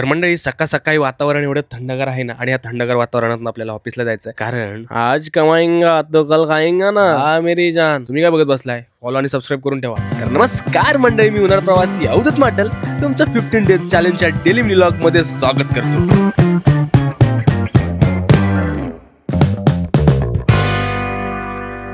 तर मंडळी सकाळ सकाळी वातावरण एवढं थंडगार आहे ना, आणि या थंडगार वातावरणात आपल्याला ऑफिसला जायचं कारण आज कमाएंगा तो कल खाएंगा ना, हा मेरी जान. तुम्ही काय बघत बसलाय? फॉलो आणि सबस्क्राईब करून ठेवा. तर नमस्कार मंडळी, मी उन्हाळ प्रवासी अवधूत माटल तुमचं 15 डेज चॅलेंजच्या डेली व्लॉग मध्ये स्वागत करतो.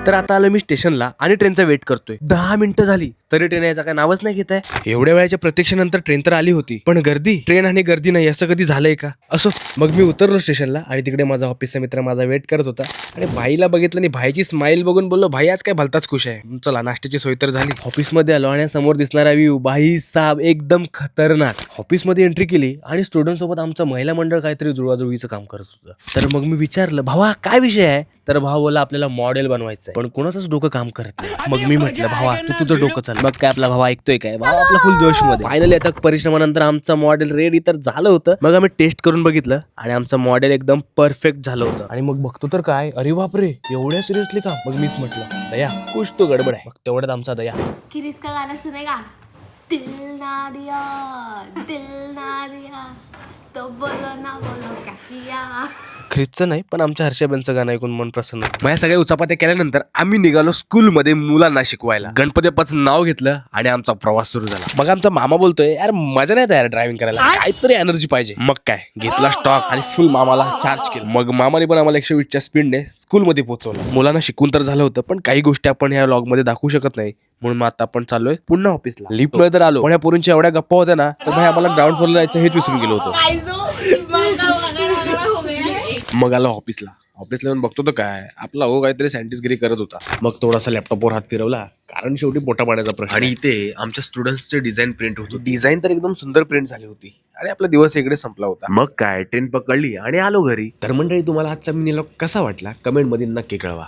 तर आता आलो मी स्टेशनला आणि ट्रेनचा वेट करतोय. 10 मिनिटं झाली तरी ट्रेन यायचा काय नावच नाही घेत आहे. एवढ्या वेळाच्या प्रतीक्षेनंतर ट्रेन तर आली होती, पण गर्दी, ट्रेन आणि गर्दी नाही असं कधी झालंय का? असो, मग मी उतरलो स्टेशनला आणि तिकडे माझा ऑफिसचा मित्र माझा वेट करत होता. आणि भाईला बघितलं आणि भाईची स्माइल बघून बोललो, भाई आज काय भलताच खुश आहे. चला नाश्त्याची सोय तर झाली. ऑफिसमध्ये आलो आणि समोर दिसणारा व्ह्यू, भाई साहेब एकदम खतरनाक. ऑफिसमध्ये एंट्री केली आणि स्टुडंट सोबत आमचं महिला मंडळ काहीतरी जुळवाजुळवीचं काम करत होतं. तर मग मी विचारलं, भावा काय विषय आहे? तर भाव बोला, आपल्याला मॉडेल बनवायचंय, पण कोणाचंच डोकं काम करत नाही. मग मी म्हटलं, भावा तू तुझं डोकं चाल. मग काय आपला भावा ऐकतोय काय? भावा आपला फुल जोश मध्ये. फायनली आता परिश्रमानंतर आमचं मॉडेल रेडी तर झालं होतं. मग आम्ही टेस्ट करून बघितलं आणि आमचं मॉडेल एकदम परफेक्ट झालं होतं. आणि मग बघतो तर काय, अरे बापरे, एवढ्या सिरियसली का? मग मीच म्हटलं, दया कुछ तो गडबड आहे. मग तेवढ्यात आमचा दया, किरीस का गाना सुनेगा? दिल ना दिया, दिल ना दिया, तो बोलो ना बोलो क्या किया. ख्रिसचं नाही, पण आमच्या हर्षाबेनचं गाणं ऐकून मन प्रसन्न. माझ्या सगळ्या उचापात्या केल्यानंतर आम्ही निघालो स्कूलमध्ये मुलांना शिकवायला. गणपती बाप्पाचं नाव घेतलं आणि आमचा प्रवास सुरू झाला. मग आमचा मामा बोलतोय, यार मजा नाही यार ड्रायव्हिंग करायला, काहीतरी एनर्जी पाहिजे. मग काय घेतला स्टॉक आणि फुल मामाला चार्ज केलं. मग मामाने पण आम्हाला 120च्या स्पीडने स्कूलमध्ये पोहोचवलं. मुलांना शिकून तर झालं होतं, पण काही गोष्टी आपण ह्या व्लॉग मध्ये दाखवू शकत नाही, म्हणून मग आता आपण चाललोय पुन्हा ऑफिसला. लिफ्ट मध्ये तर आलो, पण या पोरींच्या एवढ्या गप्पा होत्या ना, तर भाई आम्हाला ग्राउंड फ्लोरला जायचं हेच विसरून गेलो होतो. मग आलो ऑफिसला. ऑफिसला येऊन बघतो तर काय, आपला हो काहीतरी सायंटिस्टगिरी करत होता. मग थोडासा लॅपटॉपवर हात फिरवला, कारण शेवटी पोटा पाण्याचा प्रश्न. आणि इथे आमच्या स्टुडंट्सचे डिझाईन प्रिंट होती. डिझाईन तर एकदम सुंदर प्रिंट झाली होती आणि आपला दिवस इकडे संपला होता. मग काय ट्रेन पकडली आणि आलो घरी. तर मंडळी, तुम्हाला आजचा मिनी व्लॉग कसा वाटला कमेंट मध्ये नक्की कळवा.